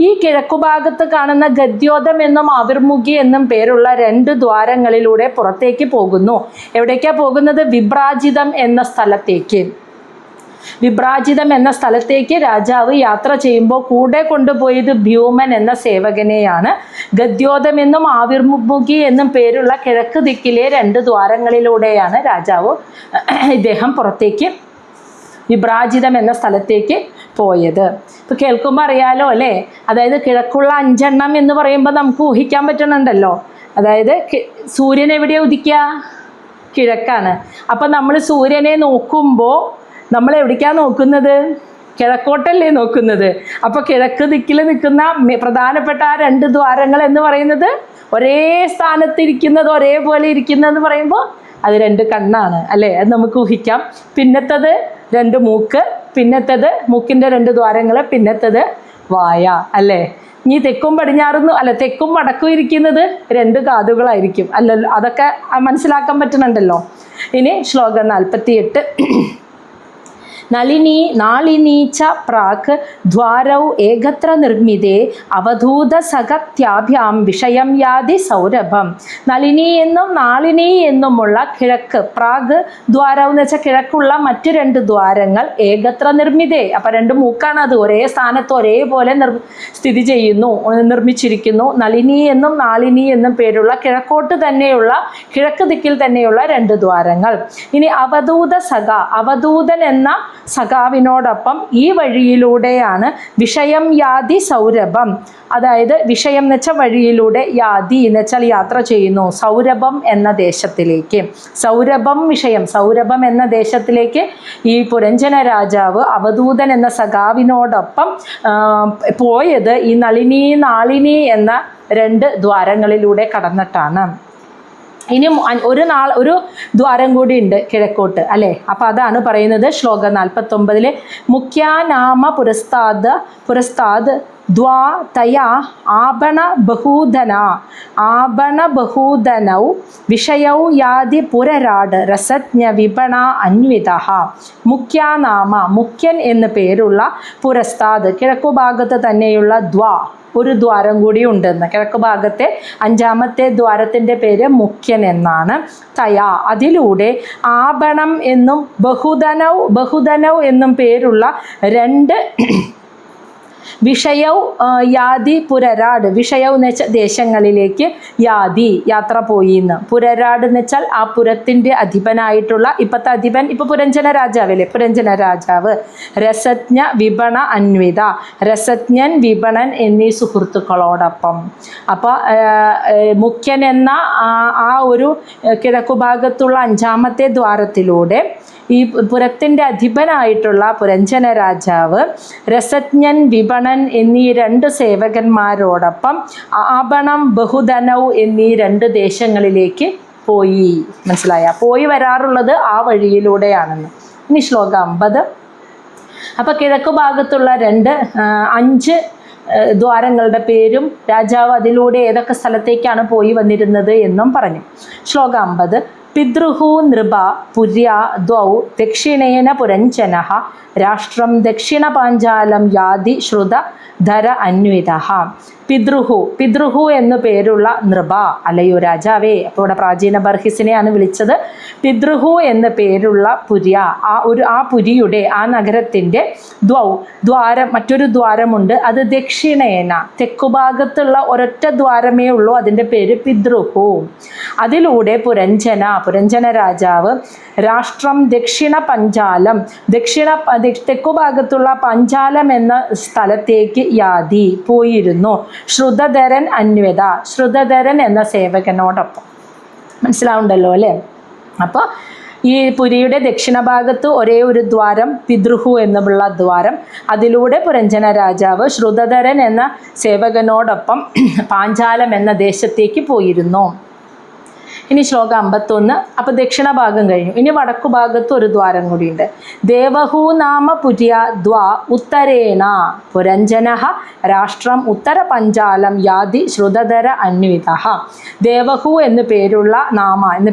ഈ കിഴക്കുഭാഗത്ത് കാണുന്ന ഗദ്യോതം എന്നും ആവിർമുഖി എന്നും പേരുള്ള 2 ദ്വാരങ്ങളിലൂടെ പുറത്തേക്ക് പോകുന്നു. എവിടേക്കാണ് പോകുന്നത്? വിഭ്രാജിതം എന്ന സ്ഥലത്തേക്ക്. വിഭ്രാജിതം എന്ന സ്ഥലത്തേക്ക് രാജാവ് യാത്ര ചെയ്യുമ്പോൾ കൂടെ കൊണ്ടുപോയത് ഭ്യൂമൻ എന്ന സേവകനെയാണ്. ഗദ്യോതം എന്നും ആവിർമുഖി എന്നും പേരുള്ള കിഴക്ക് ദിക്കിലെ 2 ദ്വാരങ്ങളിലൂടെയാണ് ഇദ്ദേഹം പുറത്തേക്ക് വിഭ്രാജിതം എന്ന സ്ഥലത്തേക്ക് പോയത്. ഇപ്പോൾ കേൾക്കുമ്പോൾ അറിയാലോ അല്ലേ. അതായത് കിഴക്കുള്ള 5 എണ്ണം എന്ന് പറയുമ്പോൾ നമുക്ക് ഊഹിക്കാൻ പറ്റണുണ്ടല്ലോ. അതായത് സൂര്യൻ എവിടെയാണ് ഉദിക്കുക? കിഴക്കാണ്. അപ്പം നമ്മൾ സൂര്യനെ നോക്കുമ്പോൾ നമ്മൾ എവിടേക്കാണ് നോക്കുന്നത്? കിഴക്കോട്ടല്ലേ നോക്കുന്നത്. അപ്പോൾ കിഴക്ക് ദിക്കിൽ നിൽക്കുന്ന പ്രധാനപ്പെട്ട ആ 2 ദ്വാരങ്ങൾ എന്ന് പറയുന്നത് ഒരേ സ്ഥാനത്തിരിക്കുന്നത്, ഒരേപോലെ ഇരിക്കുന്നതെന്ന് പറയുമ്പോൾ അത് 2 കണ്ണാണ് അല്ലേ. അത് നമുക്ക് ഊഹിക്കാം. പിന്നത്തത് 2 മൂക്ക്, പിന്നത്തത് മൂക്കിൻ്റെ 2 ദ്വാരങ്ങൾ, പിന്നത്തത് വായ അല്ലേ. ഇനി തെക്കും പടിഞ്ഞാറും തെക്കും വടക്കും ഇരിക്കുന്നത് 2 കാതുകളായിരിക്കും അല്ലല്ലോ. അതൊക്കെ മനസ്സിലാക്കാൻ പറ്റുന്നുണ്ടല്ലോ. ഇനി ശ്ലോകം 48. നാളിനീ ച പ്രാക് ദ്വാരൗ ഏകത്ര നിർമ്മിതേ അവധൂത സഖത്യാഭ്യാം വിഷയം യാതി സൗരഭം. നളിനി എന്നും നാളിനി എന്നുമുള്ള കിഴക്ക്, പ്രാഗ് ദ്വാരൗ എന്ന് വെച്ചാൽ കിഴക്കുള്ള മറ്റ് 2 ദ്വാരങ്ങൾ ഏകത്ര നിർമ്മിതേ. അപ്പം 2 മൂക്കാണ്. അത് ഒരേ സ്ഥാനത്ത് ഒരേപോലെ സ്ഥിതി ചെയ്യുന്നു, നിർമ്മിച്ചിരിക്കുന്നു. നളിനി എന്നും നാളിനി എന്നും പേരുള്ള കിഴക്കോട്ട് തന്നെയുള്ള, കിഴക്ക് ദിക്കിൽ തന്നെയുള്ള 2 ദ്വാരങ്ങൾ. ഇനി അവധൂത സഖ, അവധൂതൻ എന്ന സഖാവിനോടൊപ്പം ഈ വഴിയിലൂടെയാണ് വിഷയം യാതി സൗരഭം. അതായത് വിഷയം എന്ന് വെച്ചാൽ വഴിയിലൂടെ, യാതി എന്ന് വെച്ചാൽ യാത്ര ചെയ്യുന്നു, സൗരഭം എന്ന ദേശത്തിലേക്ക്. സൗരഭം വിഷയം, സൗരഭം എന്ന ദേശത്തിലേക്ക് ഈ പുരഞ്ജന രാജാവ് അവധൂതൻ എന്ന സഖാവിനോടൊപ്പം പോയത് ഈ നളിനി നാളിനി എന്ന 2 ദ്വാരങ്ങളിലൂടെ കടന്നിട്ടാണ്. ഇനി ഒരു ദ്വാരം കൂടി ഉണ്ട് കിഴക്കോട്ട് അല്ലേ. അപ്പോൾ അതാണ് പറയുന്നത് ശ്ലോകം 49. മുഖ്യാനാമ പുരസ്താദ് ദ്വാ തയാ ആഭണ ബഹൂദനൗ വിഷയൗ യാതി പുരരാട് രസജ്ഞ വിപണ അന്വിതഃ. മുഖ്യാനാമ, മുഖ്യൻ എന്ന് പേരുള്ള പുരസ്താദ്, കിഴക്കുഭാഗത്ത് തന്നെയുള്ള ഒരു ദ്വാരം കൂടി ഉണ്ടെന്ന്. കിഴക്ക് ഭാഗത്തെ 5ാമത്തെ ദ്വാരത്തിൻ്റെ പേര് മുഖ്യൻ എന്നാണ്. തയാ അതിലൂടെ ആഭണം എന്നും ബഹുദനൗ എന്നും പേരുള്ള 2 വിഷയൗ യാതി പുരരാട്, വിഷയൗ എന്ന് വെച്ചാൽ ദേശങ്ങളിലേക്ക്, യാതി യാത്ര പോയി എന്ന്. പുരരാട് എന്ന് വെച്ചാൽ ആ പുരത്തിൻ്റെ അധിപനായിട്ടുള്ള, ഇപ്പോഴത്തെ അധിപൻ ഇപ്പോൾ പുരഞ്ജന രാജാവല്ലേ, പുരഞ്ജന രാജാവ്. രസജ്ഞ വിപണ അന്വിത, രസജ്ഞൻ വിപണൻ എന്നീ സുഹൃത്തുക്കളോടൊപ്പം. അപ്പോൾ മുഖ്യൻ എന്ന ആ ഒരു കിഴക്കുഭാഗത്തുള്ള 5ാമത്തെ ദ്വാരത്തിലൂടെ ഈ പുരത്തിൻ്റെ അധിപനായിട്ടുള്ള പുരഞ്ജന രാജാവ് രസജ്ഞൻ വിപണൻ എന്നീ 2 സേവകന്മാരോടൊപ്പം ആഭണം ബഹുധനൗ എന്നീ 2 ദേശങ്ങളിലേക്ക് പോയി. മനസ്സിലായ? പോയി വരാറുള്ളത് ആ വഴിയിലൂടെയാണെന്ന്. ഇനി ശ്ലോകം 50. അപ്പോൾ കിഴക്ക് ഭാഗത്തുള്ള 5 ദ്വാരങ്ങളുടെ പേരും രാജാവ് അതിലൂടെ ഏതൊക്കെ സ്ഥലത്തേക്കാണ് പോയി വന്നിരുന്നത് എന്നും പറഞ്ഞു. ശ്ലോകം 50. പിതൃഹു നൃപ പുര്യാ ദ്വൗ ദക്ഷിണേന പുരഞ്ജനഃ രാഷ്ട്രം ദക്ഷിണ പാഞ്ചാലം യാതി ശ്രുത ധര അന്വിതഃ. പിതൃഹു എന്നു പേരുള്ള നൃപ, അല്ലയോ രാജാവേ. അപ്പോൾ ഇവിടെ പ്രാചീന ബർഹിസിനെയാണ് വിളിച്ചത്. പിതൃഹു എന്നു പേരുള്ള പുര്യ, ആ പുരിയുടെ, ആ നഗരത്തിൻ്റെ മറ്റൊരു ദ്വാരമുണ്ട്. അത് ദക്ഷിണേന, തെക്കുഭാഗത്തുള്ള ഒരൊറ്റ ദ്വാരമേ ഉള്ളൂ. അതിൻ്റെ പേര് പിതൃഹു. അതിലൂടെ പുരഞ്ജന രാജാവ് രാഷ്ട്രം ദക്ഷിണ പഞ്ചാലം, തെക്കുഭാഗത്തുള്ള പഞ്ചാലം എന്ന സ്ഥലത്തേക്ക് യാതി പോയിരുന്നു. ശ്രുതധരൻ അന്വത, ശ്രുതധരൻ എന്ന സേവകനോടൊപ്പം. മനസ്സിലാവുണ്ടല്ലോ അല്ലേ? അപ്പോൾ ഈ പുരിയുടെ ദക്ഷിണ ഭാഗത്ത് ഒരേ ഒരു ദ്വാരം, പിതൃഹു എന്നുള്ള ദ്വാരം. അതിലൂടെ പുരഞ്ജന രാജാവ് ശ്രുതധരൻ എന്ന സേവകനോടൊപ്പം പാഞ്ചാലം എന്ന ദേശത്തേക്ക് പോയിരുന്നു. ഇനി ശ്ലോകം 51. അപ്പോൾ ദക്ഷിണ ഭാഗം കഴിഞ്ഞു. ഇനി വടക്കു ഭാഗത്ത് ഒരു ദ്വാരം കൂടിയുണ്ട്. ദേവഹു നാമ പുര്യ ദ്വാ ഉത്തരേണ പുരഞ്ജനഃ രാഷ്ട്രം ഉത്തര പഞ്ചാലം യാതി ശ്രുതധര അന്വിതഃ. ദേവഹു എന്ന്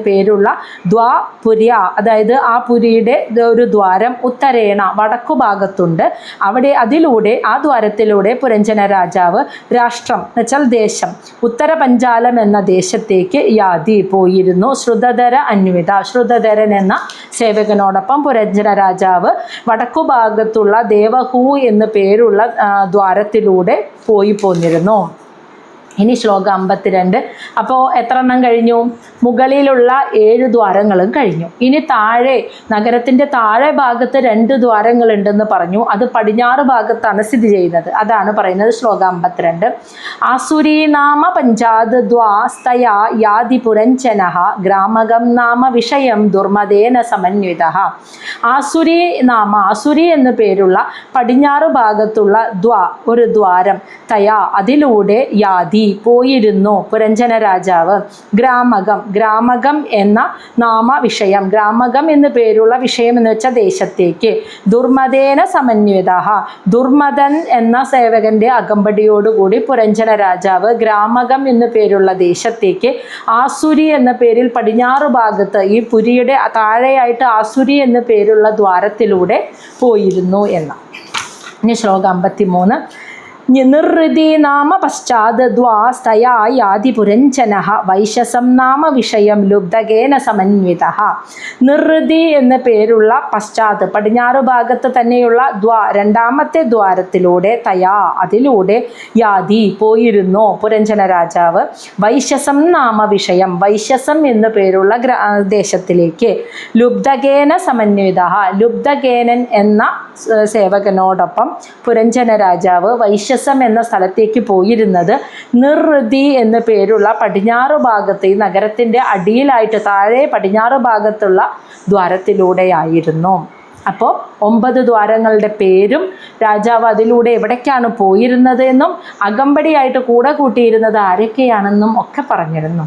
പേരുള്ള ദ്വാ പുര്യ, അതായത് ആ പുരിയുടെ ഒരു ദ്വാരം ഉത്തരേണ വടക്കു ഭാഗത്തുണ്ട്. അതിലൂടെ, ആ ദ്വാരത്തിലൂടെ പുരഞ്ജന രാജാവ് രാഷ്ട്രം എന്നുവെച്ചാൽ ദേശം, ഉത്തര പഞ്ചാലം എന്ന ദേശത്തേക്ക് യാതി പോയിരുന്നു. ശ്രുതധര അന്വിത, ശ്രുതധരൻ എന്ന സേവകനോടൊപ്പം പുരഞ്ജന രാജാവ് വടക്കു ഭാഗത്തുള്ള ദേവഹു എന്ന് പേരുള്ള ദ്വാരത്തിലൂടെ പോന്നിരുന്നു. ഇനി ശ്ലോകം 52. അപ്പോൾ എത്ര എണ്ണം കഴിഞ്ഞു? മുകളിലുള്ള 7 ദ്വാരങ്ങളും കഴിഞ്ഞു. ഇനി താഴെ, നഗരത്തിൻ്റെ താഴെ ഭാഗത്ത് 2 ദ്വാരങ്ങളുണ്ടെന്ന് പറഞ്ഞു. അത് പടിഞ്ഞാറ് ഭാഗത്താണ് സ്ഥിതി ചെയ്യുന്നത്. അതാണ് പറയുന്നത് ശ്ലോകം 52. ആസുരീ നാമ പഞ്ചാത് ദ്വാസ്തയാ യാതി പുരഞ്ജനഃ ഗ്രാമകം നാമ വിഷയം ദുർമദേന സമന്വിതഃ. ആസുരി എന്ന് പേരുള്ള പടിഞ്ഞാറ് ഭാഗത്തുള്ള ഒരു ദ്വാരം, തയാ അതിലൂടെ യാതി പോയിരുന്നു പുരഞ്ജന രാജാവ്. ഗ്രാമകം എന്ന നാമവിഷയം, ഗ്രാമകം എന്ന് പേരുള്ള വിഷയം എന്ന് വെച്ച ദേശത്തേക്ക് ദുർമദേന സമന്വിത, ദുർമദൻ എന്ന സേവകന്റെ അകമ്പടിയോടുകൂടി പുരഞ്ജന രാജാവ് ഗ്രാമകം എന്ന് പേരുള്ള ദേശത്തേക്ക് ആസുരി എന്ന പേരിൽ പടിഞ്ഞാറ് ഭാഗത്ത്, ഈ പുരിയുടെ താഴെയായിട്ട് ആസുരി എന്ന് പേരുള്ള ദ്വാരത്തിലൂടെ പോയിരുന്നു എന്ന. ഇനി ശ്ലോകം 53. നിർഹൃതി നാമ പശ്ചാത് ദ്വാസ്തയാ യാതി പുരഞ്ജനഃ വൈശസം നാമ വിഷയം ലുബ്ധകേന സമന്വിതഃ. നിർഹൃതി എന്ന പേരുള്ള പശ്ചാത്ത്, പടിഞ്ഞാറ് ഭാഗത്ത് തന്നെയുള്ള രണ്ടാമത്തെ ദ്വാരത്തിലൂടെ, അതിലൂടെ യാതി പോയിരുന്നു പുരഞ്ജന രാജാവ്. വൈശസം നാമ വിഷയം, വൈശസം എന്ന പേരുള്ള ദേശത്തിലേക്ക്. ലുബ്ധകേന സമന്വിതഃ, ലുബ്ധകേനൻ എന്ന സേവകനോടൊപ്പം പുരഞ്ജന രാജാവ് വൈശസം എന്ന സ്ഥലത്തേക്ക് പോയിരുന്നത് നിർഹൃതി എന്ന പേരുള്ള പടിഞ്ഞാറ് ഭാഗത്ത്, ഈ നഗരത്തിൻ്റെ അടിയിലായിട്ട് താഴെ പടിഞ്ഞാറ് ഭാഗത്തുള്ള ദ്വാരത്തിലൂടെയായിരുന്നു. അപ്പോൾ 9 ദ്വാരങ്ങളുടെ പേരും രാജാവ് അതിലൂടെ എവിടേക്കാണ് പോയിരുന്നത് എന്നും അകമ്പടിയായിട്ട് കൂടെ കൂട്ടിയിരുന്നത് ആരൊക്കെയാണെന്നും ഒക്കെ പറഞ്ഞിരുന്നു.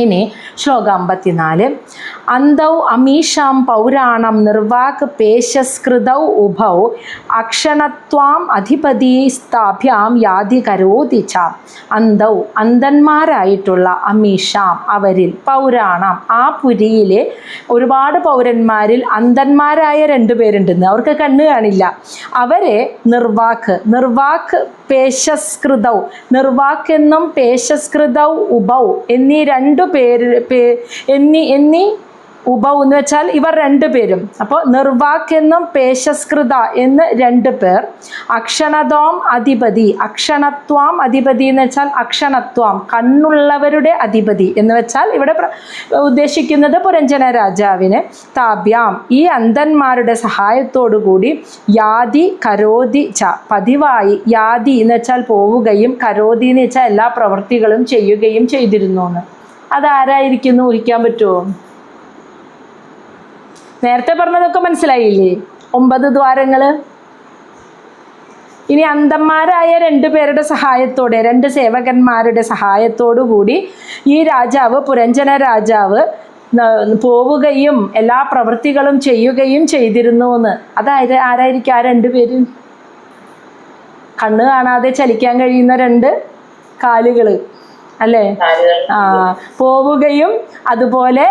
ഇനി ശ്ലോകം 54. അന്തൗ അമീഷാം പൗരാണം നിർവാക് പേശസ്കൃതൗ ഉഭൗ അക്ഷണത്വാം അധിപതി സ്ഥാഭ്യാം യാതി കരോതി ച. അന്ധന്മാരായിട്ടുള്ള അമീഷാം, അവരിൽ, പൗരാണം, ആ പുരിയിലെ ഒരുപാട് പൗരന്മാരിൽ അന്ധന്മാരായ 2 പേരുണ്ടെന്ന്, അവർക്ക് കണ്ണ് കാണില്ല. അവരെ നിർവാക്ക് പേശസ്കൃതൗ, നിർവാക്ക് എന്നും പേശസ്കൃതൗ ഉഭൗ എന്നീ 2 എന്നീ ഉപൗ എന്ന് വെച്ചാൽ ഇവർ 2 പേരും. അപ്പോൾ നിർവാക്ക് എന്നും പേശസ്കൃത എന്ന് 2 പേർ. അക്ഷണത്വാം അധിപതി, അക്ഷണത്വാം അധിപതി എന്ന് വെച്ചാൽ അക്ഷണത്വം, കണ്ണുള്ളവരുടെ അധിപതി എന്ന് വെച്ചാൽ ഇവിടെ ഉദ്ദേശിക്കുന്നത് പുരഞ്ജന രാജാവിനെ. താഭ്യാം, ഈ അന്ധന്മാരുടെ സഹായത്തോടുകൂടി യാതി കരോതി ച, പതിവായി, യാതി എന്ന് വെച്ചാൽ പോവുകയും, കരോതി എന്ന് വെച്ചാൽ എല്ലാ പ്രവൃത്തികളും ചെയ്യുകയും ചെയ്തിരുന്നു എന്ന്. അതാരായിരിക്കുന്നു ഊഹിക്കാൻ പറ്റുമോ? നേരത്തെ പറഞ്ഞതൊക്കെ മനസ്സിലായില്ലേ? 9 ദ്വാരങ്ങൾ. ഇനി അന്ധന്മാരായ 2 പേരുടെ സഹായത്തോടെ, 2 സേവകന്മാരുടെ സഹായത്തോടു കൂടി ഈ രാജാവ്, പുരഞ്ജന രാജാവ് പോവുകയും എല്ലാ പ്രവൃത്തികളും ചെയ്യുകയും ചെയ്തിരുന്നു എന്ന്. അതായത് ആരായിരിക്കും ആ രണ്ടുപേരും? കണ്ണ് കാണാതെ ചലിക്കാൻ കഴിയുന്ന രണ്ട് കാലുകൾ അല്ലേ? പോവുകയും അതുപോലെ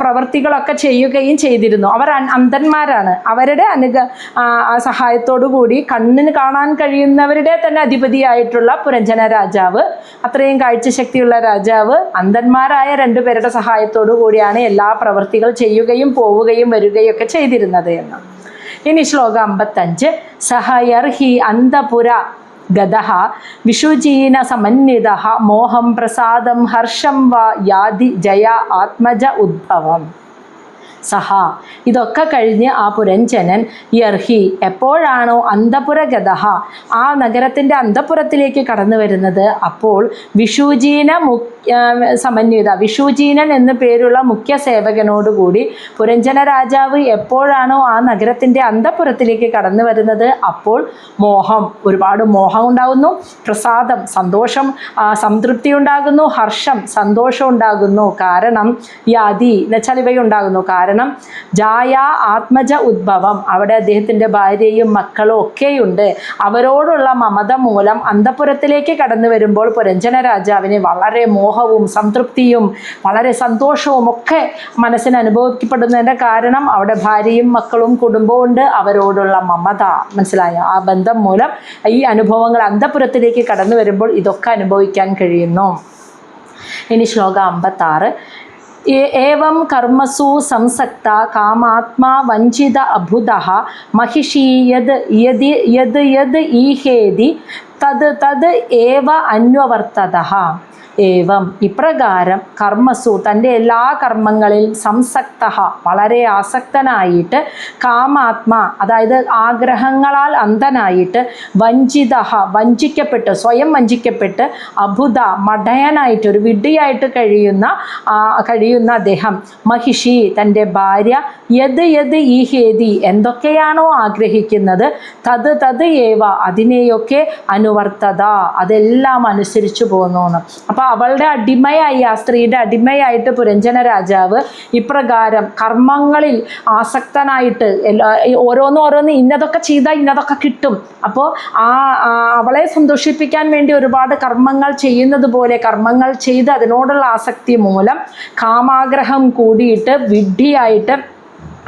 പ്രവൃത്തികളൊക്കെ ചെയ്യുകയും ചെയ്തിരുന്നു. അവർ അന്ധന്മാരാണ്. അവരുടെ സഹായത്തോടു കൂടി കണ്ണിന് കാണാൻ കഴിയുന്നവരുടെ തന്നെ അധിപതിയായിട്ടുള്ള പുരഞ്ജന രാജാവ്, അത്രയും കാഴ്ചശക്തിയുള്ള രാജാവ്, അന്ധന്മാരായ രണ്ടുപേരുടെ സഹായത്തോടു കൂടിയാണ് എല്ലാ പ്രവൃത്തികൾ ചെയ്യുകയും പോവുകയും വരികയും ഒക്കെ ചെയ്തിരുന്നത് എന്ന്. ഇനി ശ്ലോകം 55. സഹയർഹി അന്തപുര ഗതഃ വിഷുജീന സമന്വിതഃ മോഹം പ്രസാദം ഹർഷം വാ യാതി ജയ ആത്മജ ഉദ്ഭവം. സഹ, ഇതൊക്കെ കഴിഞ്ഞ് ആ പുരഞ്ജനൻ യർഹി, എപ്പോഴാണോ അന്തപുര ഗതഃ, ആ നഗരത്തിൻ്റെ അന്തപുരത്തിലേക്ക് കടന്നു വരുന്നത്, അപ്പോൾ വിഷുജീന സമന്വിത, വിഷുജീനൻ എന്നു പേരുള്ള മുഖ്യ സേവകനോടുകൂടി പുരഞ്ജന രാജാവ് എപ്പോഴാണോ ആ നഗരത്തിൻ്റെ അന്തപുരത്തിലേക്ക് കടന്നു വരുന്നത്, അപ്പോൾ മോഹം, ഒരുപാട് മോഹം ഉണ്ടാകുന്നു, പ്രസാദം, സന്തോഷം, സംതൃപ്തി ഉണ്ടാകുന്നു, ഹർഷം, സന്തോഷം ഉണ്ടാകുന്നു. കാരണം യാതി എന്നുവെച്ചാൽ ഇവയുണ്ടാകുന്നു. കാരണം ജായ ആത്മജ ഉദ്ഭവം, അവിടെ അദ്ദേഹത്തിൻ്റെ ഭാര്യയും മക്കളും ഒക്കെയുണ്ട്. അവരോടുള്ള മമത മൂലം അന്തപുരത്തിലേക്ക് കടന്നു വരുമ്പോൾ പുരഞ്ജന രാജാവിന് വളരെ മോഹവും സംതൃപ്തിയും വളരെ സന്തോഷവും ഒക്കെ മനസ്സിന് അനുഭവിക്കപ്പെടുന്നതിൻ്റെ കാരണം അവിടെ ഭാര്യയും മക്കളും കുടുംബവും ഉണ്ട്. അവരോടുള്ള മമത, മനസ്സിലായ ആ ബന്ധം മൂലം ഈ അനുഭവങ്ങൾ അന്തപുരത്തിലേക്ക് കടന്നു വരുമ്പോൾ ഇതൊക്കെ അനുഭവിക്കാൻ കഴിയുന്നു. ഇനി ശ്ലോകം 56. ഏവം കർമ്മസു സംസക്ത കാമാത്മാ വഞ്ചിത അഭുതഃ മഹിഷീ യത് ഈഹേതി തത് ഏവ അന്വവർത്തതഃ. ഏവം, ഇപ്രകാരം കർമ്മസു, തൻ്റെ എല്ലാ കർമ്മങ്ങളിലും സംസക്ത, വളരെ ആസക്തനായിട്ട്, കാമാത്മാ, അതായത് ആഗ്രഹങ്ങളാൽ അന്ധനായിട്ട്, വഞ്ചിത, വഞ്ചിക്കപ്പെട്ട്, സ്വയം വഞ്ചിക്കപ്പെട്ട്, അഭുത, മടയനായിട്ട്, ഒരു വിഡ്ഢിയായിട്ട് കഴിയുന്ന അദ്ദേഹം, മഹിഷി, തൻ്റെ ഭാര്യ, യത് ഈഹേതി, എന്തൊക്കെയാണോ ആഗ്രഹിക്കുന്നത്, തത് ഏവ, അതിനെയൊക്കെ അനുവർത്തത, അതെല്ലാം അനുസരിച്ചു പോകുന്നു. അപ്പോൾ അവളുടെ അടിമയായി, ആ സ്ത്രീയുടെ അടിമയായിട്ട് പുരഞ്ജന രാജാവ് ഇപ്രകാരം കർമ്മങ്ങളിൽ ആസക്തനായിട്ട് ഓരോന്ന് ഇന്നതൊക്കെ ചെയ്താൽ ഇന്നതൊക്കെ കിട്ടും, അപ്പോൾ അവളെ സന്തോഷിപ്പിക്കാൻ വേണ്ടി ഒരുപാട് കർമ്മങ്ങൾ ചെയ്യുന്നത് പോലെ കർമ്മങ്ങൾ ചെയ്ത് അതിനോടുള്ള ആസക്തി മൂലം കാമാഗ്രഹം കൂടിയിട്ട് വിഡ്ഢിയായിട്ട്,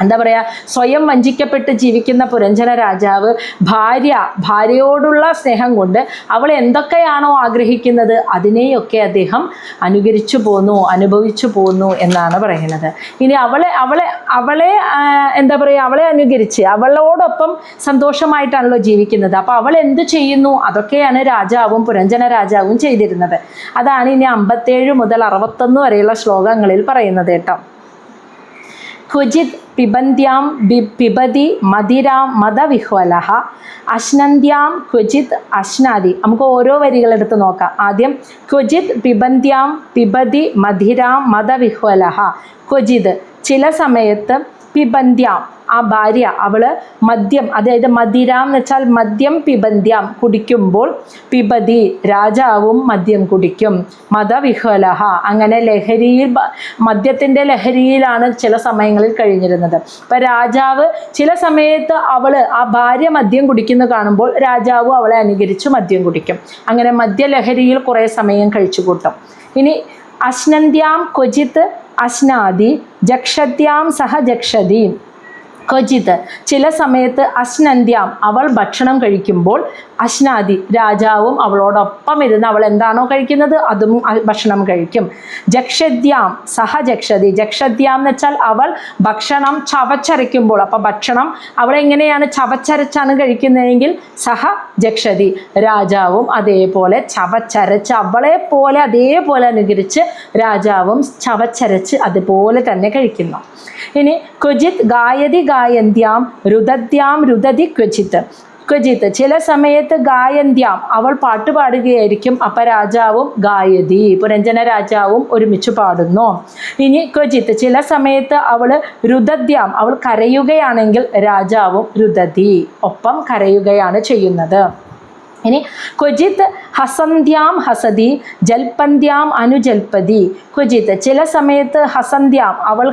എന്താ പറയുക, സ്വയം വഞ്ചിക്കപ്പെട്ട് ജീവിക്കുന്ന പുരഞ്ജന രാജാവ് ഭാര്യയോടുള്ള സ്നേഹം കൊണ്ട് അവൾ എന്തൊക്കെയാണോ ആഗ്രഹിക്കുന്നത് അതിനെയൊക്കെ അദ്ദേഹം അനുഭവിച്ചു പോന്നു എന്നാണ് പറയുന്നത്. ഇനി അവളെ എന്താ പറയുക, അവളെ അനുകരിച്ച് അവളോടൊപ്പം സന്തോഷമായിട്ടാണല്ലോ ജീവിക്കുന്നത്. അപ്പോൾ അവൾ എന്ത് ചെയ്യുന്നു അതൊക്കെയാണ് രാജാവും പുരഞ്ജന രാജാവും ചെയ്തിരുന്നത്. അതാണ് ഇനി 57 മുതൽ 61 വരെയുള്ള ശ്ലോകങ്ങളിൽ പറയുന്നത് കേട്ടോ. ക്വചിത് പിബന്ത്യാം പിബതി മദിരാം മദവിഹ്വലഃ അശ്നന്ത്യാം ക്വചിത് അശ്നാദി. നമുക്ക് ഓരോ വരികളെടുത്ത് നോക്കാം. ആദ്യം ക്വചിത് പിബന്ത്യാം പിബതി മദിരാം മദവിഹ്വലഃ. ക്വചിത്, ചില സമയത്ത്, പിബന്ത്യാം, ആ ഭാര്യ, അവള് മദ്യം, അതായത് മദിരാം എന്ന് വെച്ചാൽ മദ്യം, പിബന്ത്യാം, കുടിക്കുമ്പോൾ, പിബതി, രാജാവും മദ്യം കുടിക്കും, മദവിഹ്വലഃ, അങ്ങനെ ലഹരിയിൽ, മദ്യത്തിൻ്റെ ലഹരിയിലാണ് ചില സമയങ്ങളിൽ കഴിഞ്ഞിരുന്നത്. അപ്പം രാജാവ് ചില സമയത്ത് ആ ഭാര്യ മദ്യം കുടിക്കുന്നത് കാണുമ്പോൾ രാജാവും അവളെ അനുകരിച്ച് മദ്യം കുടിക്കും. അങ്ങനെ മദ്യലഹരിയിൽ കുറേ സമയം കഴിച്ചു കൂട്ടും. ഇനി അശ്നന്ത്യാം ക്വചിത് അശ്നാദി ജക്ഷത്യാം സഹ ജക്ഷതി. ക്വചിത്, ചില സമയത്ത്, അശ്നന്ത്യാം, അവൾ ഭക്ഷണം കഴിക്കുമ്പോൾ, അശ്നാദി, രാജാവും അവളോടൊപ്പം ഇരുന്ന് അവൾ എന്താണോ കഴിക്കുന്നത് അതും ഭക്ഷണം കഴിക്കും. ജക്ഷദ്യാം സഹ ജക്ഷതി. ജക്ഷദ്യാം എന്ന് വെച്ചാൽ അവൾ ഭക്ഷണം ചവച്ചരയ്ക്കുമ്പോൾ, അപ്പം ഭക്ഷണം അവളെങ്ങനെയാണ് ചവച്ചരച്ചാണ് കഴിക്കുന്നതെങ്കിൽ സഹ ജക്ഷതി, രാജാവും അതേപോലെ ചവച്ചരച്ച് അവളെപ്പോലെ അതേപോലെ അനുകരിച്ച് രാജാവും ചവച്ചരച്ച് അതുപോലെ തന്നെ കഴിക്കുന്നു. ഇനി ക്വചിത് ഗായതി ഗായന്ത്യാം രുദദ്യാം രുദതി ക്വചിത്. ക്വചിത്ത്, ചില സമയത്ത് ഗായന്ത്യാം, അവൾ പാട്ട് പാടുകയായിരിക്കും. അപ്പം രാജാവും ഗായതി, പുരഞ്ജന രാജാവും ഒരുമിച്ച് പാടുന്നു. ഇനി ക്വചിത്ത്, ചില സമയത്ത് അവൾ രുദദ്യാം, അവൾ കരയുകയാണെങ്കിൽ രാജാവും രുദതി, ഒപ്പം കരയുകയാണ് ചെയ്യുന്നത്. ഇനി ക്വചിത് ഹസന്ധ്യാം ഹസതി ജൽപന്ധ്യാം അനുജൽപതി. ക്വചിത് ചില സമയത്ത് ഹസന്ധ്യാം അവൾ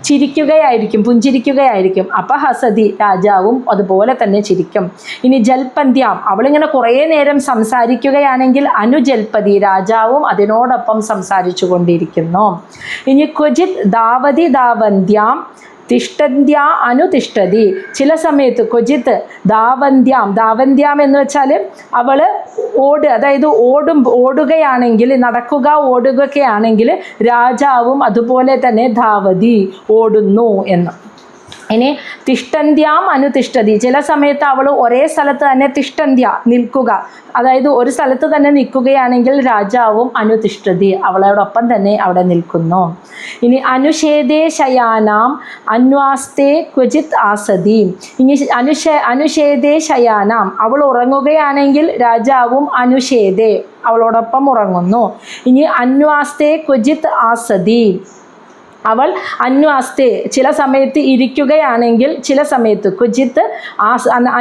ചിരിക്കുകയായിരിക്കും, പുഞ്ചിരിക്കുകയായിരിക്കും. അപ്പം ഹസതി രാജാവും അതുപോലെ തന്നെ ചിരിക്കും. ഇനി ജൽപന്ധ്യാം അവളിങ്ങനെ കുറേ നേരം സംസാരിക്കുകയാണെങ്കിൽ അനുജൽപതി രാജാവും അതിനോടൊപ്പം സംസാരിച്ചു കൊണ്ടിരിക്കുന്നു. ഇനി ക്വചിത് ധാവതി ധാവന്ധ്യാം തിഷ്ടന്ത്യ അനുതിഷ്ഠതി. ചില സമയത്ത് ക്വചിത്ത് ധാവന്ത്യാം എന്ന് വെച്ചാൽ അവൾ അതായത് ഓടുകയാണെങ്കിൽ, ഓടുകയാണെങ്കിൽ രാജാവും അതുപോലെ തന്നെ ധാവതി ഓടുന്നു എന്ന്. ഇനി തിഷ്ടന്ത്യാം അനുതിഷ്ഠതി. ചില സമയത്ത് അവൾ ഒരേ സ്ഥലത്ത് തന്നെ തിഷ്ടന്ത്യ നിൽക്കുക, അതായത് ഒരു സ്ഥലത്ത് തന്നെ നിൽക്കുകയാണെങ്കിൽ രാജാവും അനുതിഷ്ഠതി അവളോടൊപ്പം തന്നെ അവിടെ നിൽക്കുന്നു. ഇനി അനുഷേദേ ശയാനാം അന്വാസ്തേ ക്വചിത് ആസതി. ഇനി അനുഷേദേ ശയാനാം അവൾ ഉറങ്ങുകയാണെങ്കിൽ രാജാവും അനുഷേദേ അവളോടൊപ്പം ഉറങ്ങുന്നു. ഇനി അന്വാസ്തേ ക്വചിത് ആസതി അവൾ അന്വാസ്തേ ചില സമയത്ത് ഇരിക്കുകയാണെങ്കിൽ, ചില സമയത്ത് ക്വചിത്ത്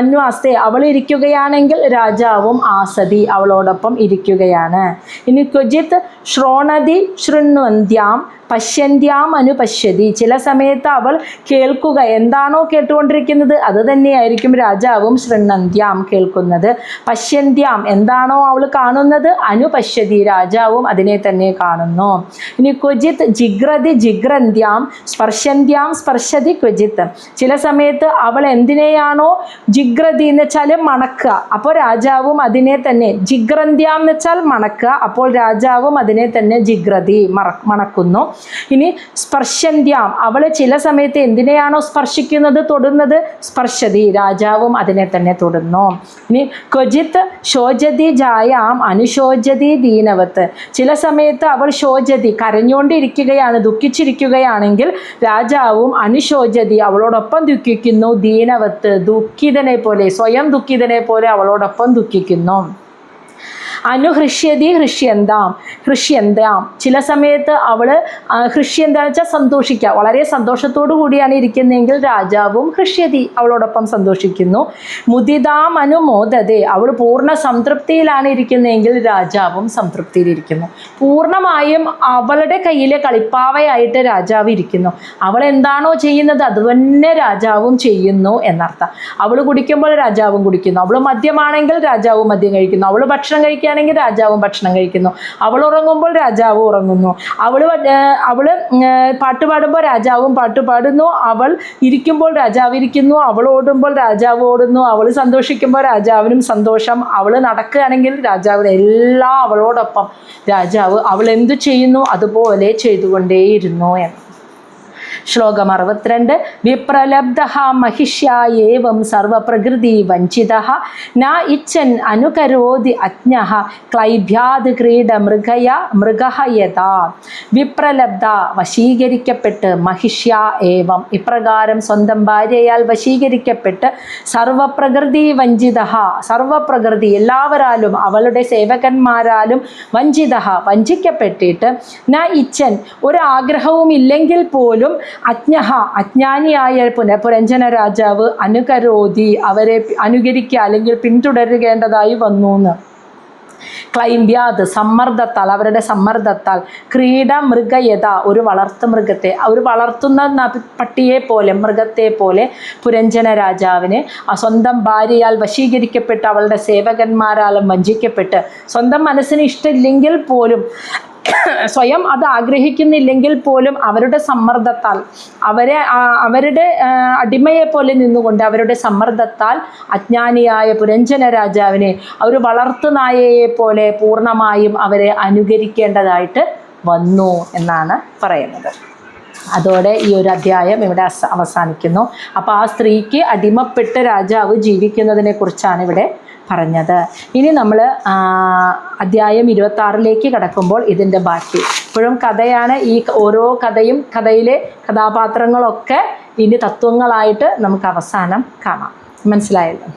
അന്വാസ്തേ അവൾ ഇരിക്കുകയാണെങ്കിൽ രാജാവും ആസതി അവളോടൊപ്പം ഇരിക്കുകയാണ്. ഇനി ക്വചിത്ത് ശ്രോണതി ശൃണ്വന്ത്യാം പശ്യന്ത്യാം അനുപശ്യതി. ചില സമയത്ത് അവൾ കേൾക്കുക, എന്താണോ കേട്ടുകൊണ്ടിരിക്കുന്നത് അത് തന്നെയായിരിക്കും രാജാവും ശൃണ്വന്ത്യാം കേൾക്കുന്നത്. പശ്യന്ത്യാം എന്താണോ അവൾ കാണുന്നത് അനുപശ്യതി രാജാവും അതിനെ തന്നെ കാണുന്നു. ഇനി ക്വചിത് ജിഗ്രതി ജിഗ്രന്ത്യാം സ്പർശന്ത്യാം സ്പർശതി ക്വചിത്ത്. ചില സമയത്ത് അവൾ എന്തിനെയാണോ ജിഗ്രതി എന്ന് വെച്ചാൽ മണക്കുക, അപ്പോൾ രാജാവും അതിനെ തന്നെ ജിഗ്രന്ത്യാം എന്ന് വെച്ചാൽ മണക്കുക, അപ്പോൾ രാജാവും അതിനെ തന്നെ ജിഗ്രതി മണക്കുന്നു. ഇനി സ്പർശന്ത്യാം അവൾ ചില സമയത്ത് എന്തിനെയാണോ സ്പർശിക്കുന്നത്, തൊടുന്നത്, സ്പർശതി രാജാവും അതിനെ തന്നെ തൊടുന്നു. ഇനി ക്വചിത്ത് ശോചതി ജായാം അനുശോചതി ദീനവത്ത്. ചില സമയത്ത് അവൾ ശോചതി കരഞ്ഞുകൊണ്ടിരിക്കുകയാണ്, ദുഃഖിച്ചിരിക്കുകയാണെങ്കിൽ രാജാവും അനുശോചതി അവളോടൊപ്പം ദുഃഖിക്കുന്നു, ദീനവത്ത് ദുഃഖിതനെ പോലെ, സ്വയം ദുഃഖിതനെ പോലെ അവളോടൊപ്പം ദുഃഖിക്കുന്നു. അനുഹൃഷ്യതി ഹൃഷ്യന്താം ചില സമയത്ത് അവൾ ഹൃഷ്യന്താന്ന് വെച്ചാൽ സന്തോഷിക്കുക, വളരെ സന്തോഷത്തോടു കൂടിയാണ് ഇരിക്കുന്നതെങ്കിൽ രാജാവും ഹൃഷ്യതി അവളോടൊപ്പം സന്തോഷിക്കുന്നു. മുദിതാം അനുമോദതേ അവൾ പൂർണ്ണ സംതൃപ്തിയിലാണ് ഇരിക്കുന്നതെങ്കിൽ രാജാവും സംതൃപ്തിയിലിരിക്കുന്നു. പൂർണ്ണമായും അവളുടെ കയ്യിലെ കളിപ്പാവയായിട്ട് രാജാവ് ഇരിക്കുന്നു. അവൾ എന്താണോ ചെയ്യുന്നത് അത് തന്നെ രാജാവും ചെയ്യുന്നു എന്നർത്ഥം. അവൾ കുടിക്കുമ്പോൾ രാജാവും കുടിക്കുന്നു, അവൾ മദ്യമാണെങ്കിൽ രാജാവും മദ്യം കഴിക്കുന്നു, അവൾ ഭക്ഷണം കഴിക്കുകയാണെങ്കിൽ രാജാവും ഭക്ഷണം കഴിക്കുന്നു, അവൾ ഉറങ്ങുമ്പോൾ രാജാവ് ഉറങ്ങുന്നു, അവൾ പാട്ട് പാടുമ്പോൾ രാജാവും പാട്ട് പാടുന്നു, അവൾ ഇരിക്കുമ്പോൾ രാജാവ് ഇരിക്കുന്നു, അവൾ ഓടുമ്പോൾ രാജാവ് ഓടുന്നു, അവൾ സന്തോഷിക്കുമ്പോൾ രാജാവിനും സന്തോഷം, അവൾ നടക്കുകയാണെങ്കിൽ രാജാവിന് എല്ലാം അവളോടൊപ്പം രാജാവ് അവൾ എന്തു ചെയ്യുന്നു അതുപോലെ ചെയ്തുകൊണ്ടേയിരുന്നു എന്ന്. ശ്ലോകം 62. വിപ്രലബ്ധഃ മഹിഷ്യാ ഏവം സർവപ്രകൃതി വഞ്ചിതഃ ന ഇച്ഛൻ അനുകരോതി അജ്ഞഃ ക്ലൈഭ്യാത് ക്രീഡ മൃഗഃ യഥാ. വിപ്രലബ്ധ വശീകരിക്കപ്പെട്ട്, മഹിഷ്യാ ഏവം ഇപ്രകാരം സ്വന്തം ഭാര്യയാൽ വശീകരിക്കപ്പെട്ട്, സർവപ്രകൃതി വഞ്ചിതഃ സർവപ്രകൃതി എല്ലാവരാലും അവളുടെ സേവകന്മാരാലും വഞ്ചിതഃ വഞ്ചിക്കപ്പെട്ടിട്ട്, ന ഇച്ഛൻ ഒരാഗ്രഹവും ഇല്ലെങ്കിൽ പോലും അജ്ഞഃ അജ്ഞാനിയായ പുരഞ്ജന രാജാവ് അനുകരോതി അവരെ അനുകരിക്കുക അല്ലെങ്കിൽ പിന്തുടരുകേണ്ടതായി വന്നു എന്ന്. ക്ലൈംബ്യാത് സമ്മർദ്ദത്താൽ, അവരുടെ സമ്മർദ്ദത്താൽ, ക്രീഡ മൃഗയത ഒരു വളർത്തുമൃഗത്തെ, ഒരു വളർത്തുന്ന പട്ടിയെ പോലെ, മൃഗത്തെ പോലെ പുരഞ്ജന രാജാവിന് സ്വന്തം ഭാര്യയാൽ വശീകരിക്കപ്പെട്ട് അവളുടെ സേവകന്മാരാലും വഞ്ചിക്കപ്പെട്ട്, സ്വന്തം മനസ്സിന് ഇഷ്ടമില്ലെങ്കിൽ പോലും, സ്വയം അത് ആഗ്രഹിക്കുന്നില്ലെങ്കിൽ പോലും അവരുടെ സമ്മർദ്ദത്താൽ, അവരുടെ അടിമയെ പോലെ നിന്നുകൊണ്ട് അവരുടെ സമ്മർദ്ദത്താൽ അജ്ഞാനിയായ പുരഞ്ജന രാജാവിനെ ഒരു വളർത്തുനായയെ പോലെ പൂർണ്ണമായും അവരെ അനുകരിക്കേണ്ടതായിട്ട് വന്നു എന്നാണ് പറയുന്നത്. അതോടെ ഈ ഒരു അധ്യായം ഇവിടെ അവസാനിക്കുന്നു. അപ്പോൾ ആ സ്ത്രീക്ക് അടിമപ്പെട്ട് രാജാവ് ജീവിക്കുന്നതിനെ കുറിച്ചാണ് ഇവിടെ പറഞ്ഞത്. ഇനി നമ്മൾ അധ്യായം 26 കടക്കുമ്പോൾ ഇതിൻ്റെ ബാക്കി. ഇപ്പോഴും കഥയാണ്, ഈ ഓരോ കഥയും കഥയിലെ കഥാപാത്രങ്ങളൊക്കെ ഇനി തത്വങ്ങളായിട്ട് നമുക്ക് അവസാനം കാണാം. മനസ്സിലായല്ലോ?